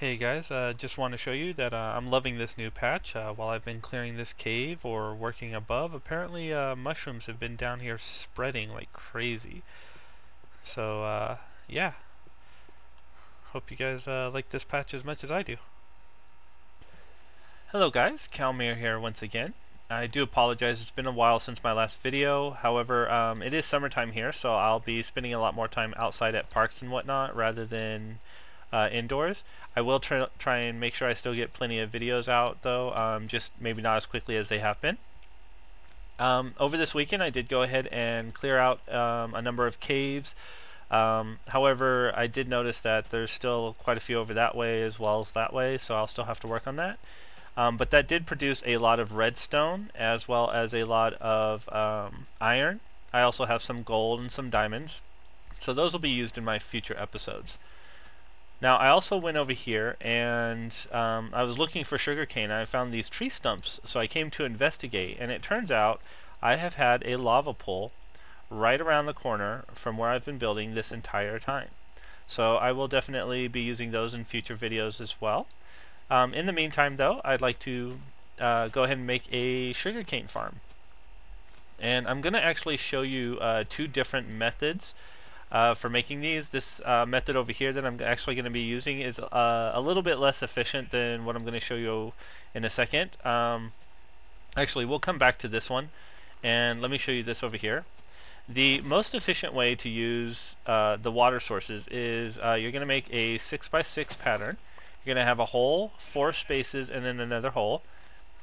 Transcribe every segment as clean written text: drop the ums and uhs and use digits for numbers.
Hey guys, just want to show you that I'm loving this new patch. While I've been clearing this cave or working above, apparently mushrooms have been down here spreading like crazy. So yeah, hope you guys like this patch as much as I do. Hello guys, Kalmier here once again. I do apologize, it's been a while since my last video. However, it is summertime here, so I'll be spending a lot more time outside at parks and whatnot rather than indoors. I will try and make sure I still get plenty of videos out though, just maybe not as quickly as they have been. Over this weekend I did go ahead and clear out a number of caves. However, I did notice that there's still quite a few over that way as well as that way, so I'll still have to work on that. But that did produce a lot of redstone as well as a lot of iron. I also have some gold and some diamonds, so those will be used in my future episodes. Now I also went over here and I was looking for sugarcane. I found these tree stumps, so I came to investigate, and it turns out I have had a lava pool right around the corner from where I've been building this entire time. So I will definitely be using those in future videos as well. In the meantime though, I'd like to go ahead and make a sugarcane farm. And I'm going to actually show you two different methods for making these. This method over here that I'm actually going to be using is a little bit less efficient than what I'm going to show you in a second. Actually, we'll come back to this one, and let me show you this over here. The most efficient way to use the water sources is you're going to make a 6x6 pattern. You're going to have a hole, 4 spaces, and then another hole.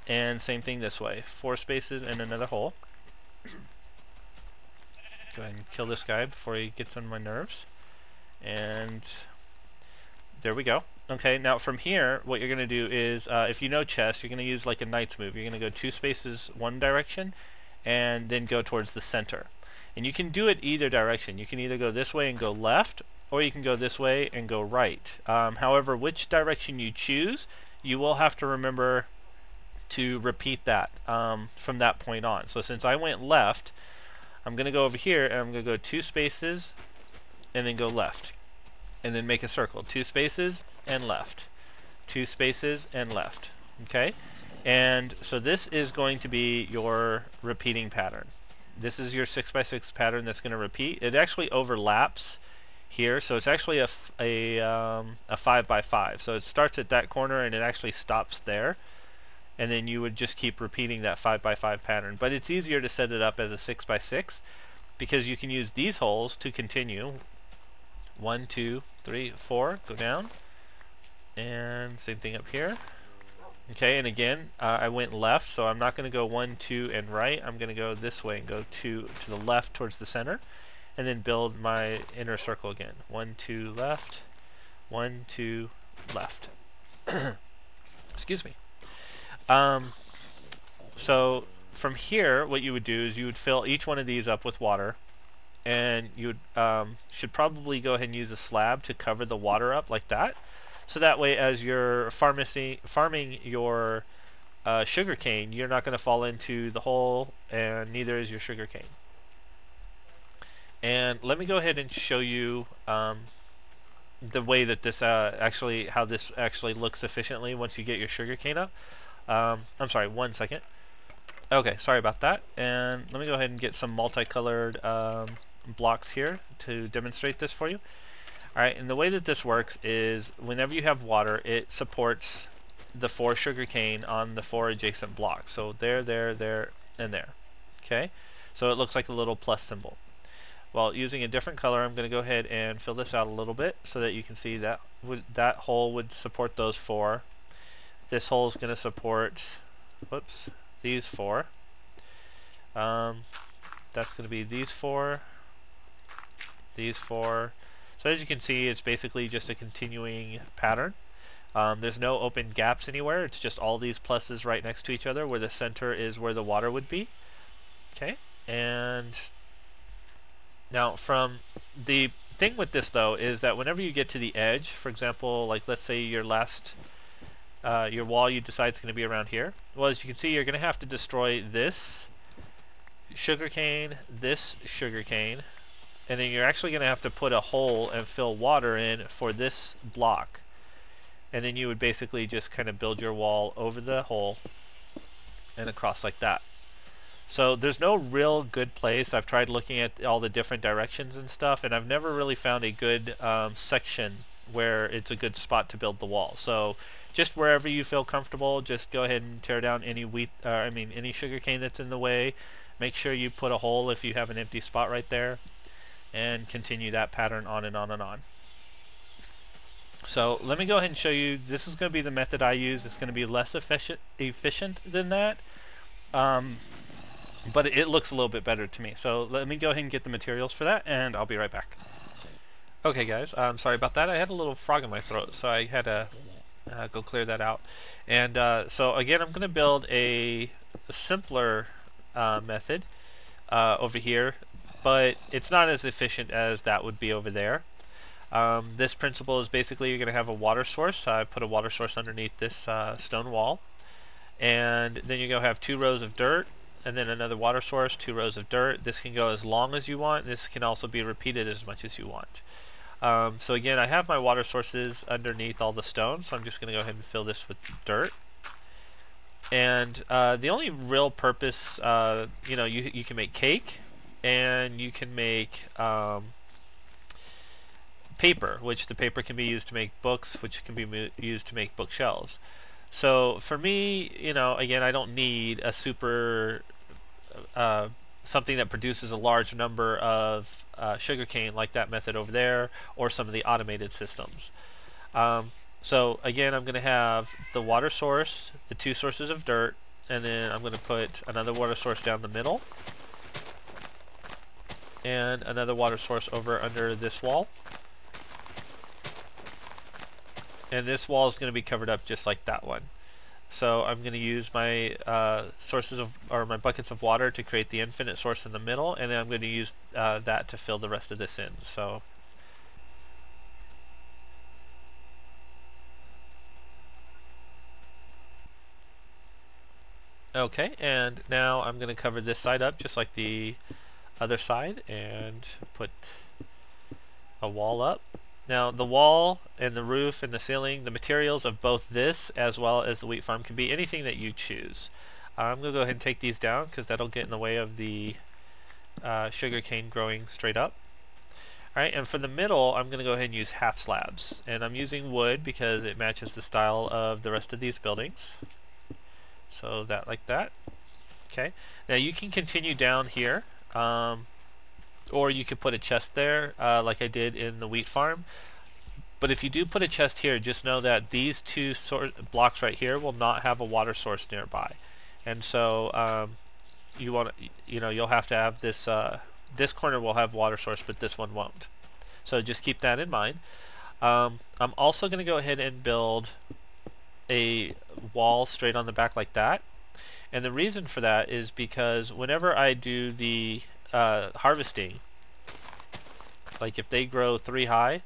And same thing this way, 4 spaces and another hole. Go ahead and kill this guy before he gets on my nerves. And there we go. Okay, now from here, what you're going to do is, if you know chess, you're going to use like a knight's move. You're going to go 2 spaces one direction, and then go towards the center. And you can do it either direction. You can either go this way and go left, or you can go this way and go right. However, which direction you choose, you will have to remember to repeat that from that point on. So since I went left, I'm going to go over here and I'm going to go 2 spaces and then go left. And then make a circle. 2 spaces and left. 2 spaces and left. Okay? And so this is going to be your repeating pattern. This is your 6x6 pattern that's going to repeat. It actually overlaps here, so it's actually a 5x5. So it starts at that corner and it actually stops there. And then you would just keep repeating that 5x5 pattern. But it's easier to set it up as a 6x6 because you can use these holes to continue. 1, 2, 3, 4, go down. And same thing up here. Okay, and again, I went left, so I'm not going to go 1, 2, and right. I'm going to go this way and go to the left towards the center. And then build my inner circle again. 1, 2, left. 1, 2, left. Excuse me. So from here, what you would do is you would fill each one of these up with water, and you would, should probably go ahead and use a slab to cover the water up like that. So that way, as you're farming your sugar cane, you're not going to fall into the hole, and neither is your sugar cane. And let me go ahead and show you the way that this how this actually looks efficiently once you get your sugar cane up. I'm sorry, 1 second. Okay, sorry about that. And let me go ahead and get some multicolored blocks here to demonstrate this for you. Alright, and the way that this works is whenever you have water, it supports the 4 sugar cane on the 4 adjacent blocks. So there, and there. Okay? So it looks like a little plus symbol. Well, using a different color, I'm going to go ahead and fill this out a little bit so that you can see that that hole would support those 4. This hole is going to support, whoops, these 4. That's going to be these 4, these 4. So as you can see, it's basically just a continuing pattern. There's no open gaps anywhere. It's just all these pluses right next to each other, where the center is where the water would be. Okay, and now from the thing with this though is that whenever you get to the edge, for example, like let's say your wall you decide is going to be around here. Well, as you can see, you're going to have to destroy this sugarcane, and then you're actually going to have to put a hole and fill water in for this block. and then you would basically just kind of build your wall over the hole and across like that. So there's no real good place. I've tried looking at all the different directions and stuff, and I've never really found a good section where it's a good spot to build the wall. So just wherever you feel comfortable, just go ahead and tear down any any sugarcane that's in the way. Make sure you put a hole if you have an empty spot right there, and continue that pattern on and on and on. So let me go ahead and show you. This is going to be the method I use. It's going to be less efficient than that. But it looks a little bit better to me. So let me go ahead and get the materials for that, and I'll be right back. Okay guys, I'm sorry about that. I had a little frog in my throat, so I had to go clear that out. And so again, I'm going to build a simpler method over here, but it's not as efficient as that would be over there. This principle is basically you're going to have a water source. I put a water source underneath this stone wall, and then you're going to have 2 rows of dirt, and then another water source, 2 rows of dirt. This can go as long as you want. This can also be repeated as much as you want. So again, I have my water sources underneath all the stone, so I'm just going to go ahead and fill this with dirt. And the only real purpose, you can make cake, and you can make paper, which the paper can be used to make books, which can be used to make bookshelves. So for me, again, I don't need a super something that produces a large number of sugarcane like that method over there, or some of the automated systems. So again, I'm going to have the water source, the 2 sources of dirt, and then I'm going to put another water source down the middle, and another water source over under this wall. And this wall is going to be covered up just like that one. So I'm going to use my my buckets of water to create the infinite source in the middle, and then I'm going to use that to fill the rest of this in. So okay, and now I'm going to cover this side up just like the other side and put a wall up. Now the wall and the roof and the ceiling, the materials of both this as well as the wheat farm can be anything that you choose. I'm going to go ahead and take these down because that'll get in the way of the sugarcane growing straight up. Alright, and for the middle I'm going to go ahead and use half slabs. And I'm using wood because it matches the style of the rest of these buildings. So that like that. Okay, now you can continue down here. Or you could put a chest there like I did in the wheat farm. But if you do put a chest here, just know that these 2 blocks right here will not have a water source nearby. And so you'll have to have this this corner will have water source, but this one won't. So just keep that in mind. I'm also going to go ahead and build a wall straight on the back like that. And the reason for that is because whenever I do the harvesting, like if they grow 3 high,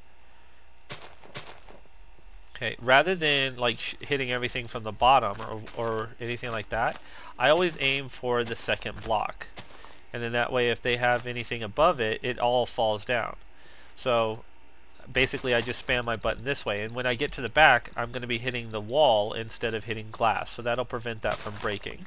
okay, rather than like hitting everything from the bottom or anything like that, I always aim for the second block, and then that way if they have anything above it, it all falls down. So basically I just spam my button this way, and when I get to the back I'm going to be hitting the wall instead of hitting glass, so that'll prevent that from breaking.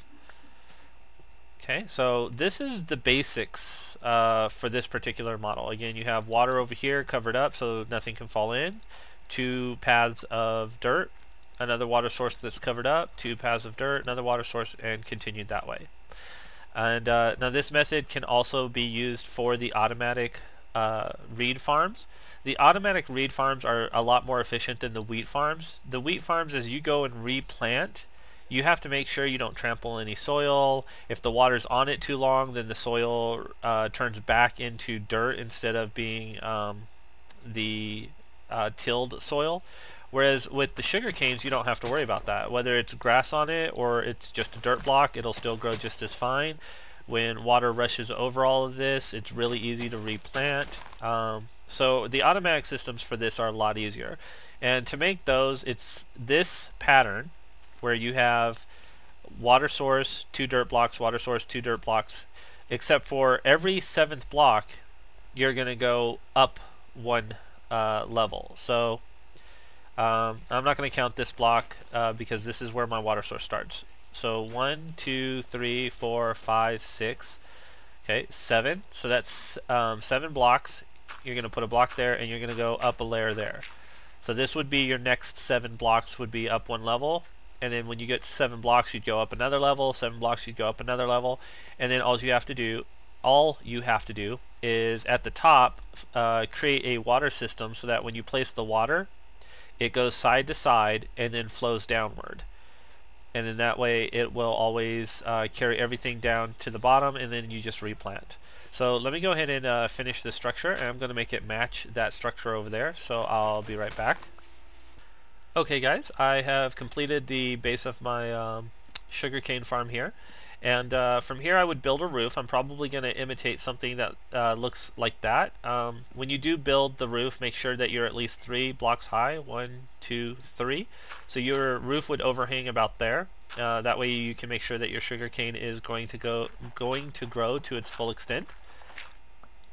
Okay, so this is the basics for this particular model. Again, you have water over here covered up so nothing can fall in, 2 paths of dirt, another water source that's covered up, 2 paths of dirt, another water source, and continued that way. And now this method can also be used for the automatic reed farms. The automatic reed farms are a lot more efficient than the wheat farms. The wheat farms, as you go and replant, you have to make sure you don't trample any soil. If the water's on it too long, then the soil turns back into dirt instead of being the tilled soil. Whereas with the sugar canes, you don't have to worry about that. Whether it's grass on it or it's just a dirt block, it'll still grow just as fine. When water rushes over all of this, it's really easy to replant. So the automatic systems for this are a lot easier. And to make those, it's this pattern where you have water source, 2 dirt blocks, water source, 2 dirt blocks, except for every 7th block you're going to go up 1 level. So I'm not going to count this block because this is where my water source starts. So 1, 2, 3, 4, 5, 6, okay, 7. So that's 7 blocks. You're going to put a block there and you're going to go up a layer there. So this would be your next 7 blocks would be up one level. And then when you get 7 blocks, you'd go up another level. 7 blocks, you'd go up another level. And then all you have to do is at the top create a water system so that when you place the water, it goes side to side and then flows downward. And then that way it will always carry everything down to the bottom, and then you just replant. So let me go ahead and finish this structure, and I'm going to make it match that structure over there. So I'll be right back. Okay guys, I have completed the base of my sugarcane farm here. And from here I would build a roof. I'm probably going to imitate something that looks like that. When you do build the roof, make sure that you're at least 3 blocks high. 1, 2, 3. So your roof would overhang about there. That way you can make sure that your sugarcane is going to grow to its full extent.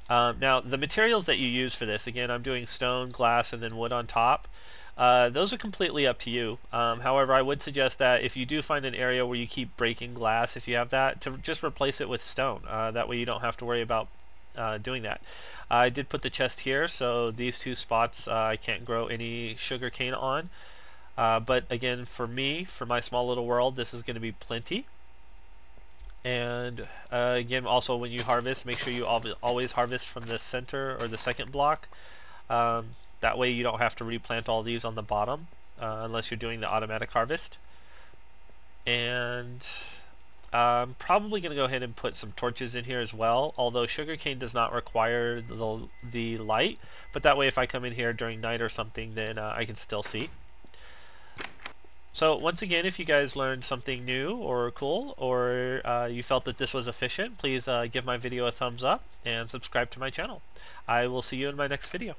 Now the materials that you use for this, again I'm doing stone, glass, and then wood on top. Those are completely up to you. However, I would suggest that if you do find an area where you keep breaking glass, if you have that, to just replace it with stone. That way you don't have to worry about doing that. I did put the chest here, so these 2 spots I can't grow any sugar cane on. But again, for me, for my small little world, this is going to be plenty. And again, also when you harvest, make sure you always harvest from the center or the second block. That way you don't have to replant all these on the bottom unless you're doing the automatic harvest. And I'm probably going to go ahead and put some torches in here as well, although sugarcane does not require the light, but that way if I come in here during night or something, then I can still see. So once again, if you guys learned something new or cool, or you felt that this was efficient, please give my video a thumbs up and subscribe to my channel. I will see you in my next video.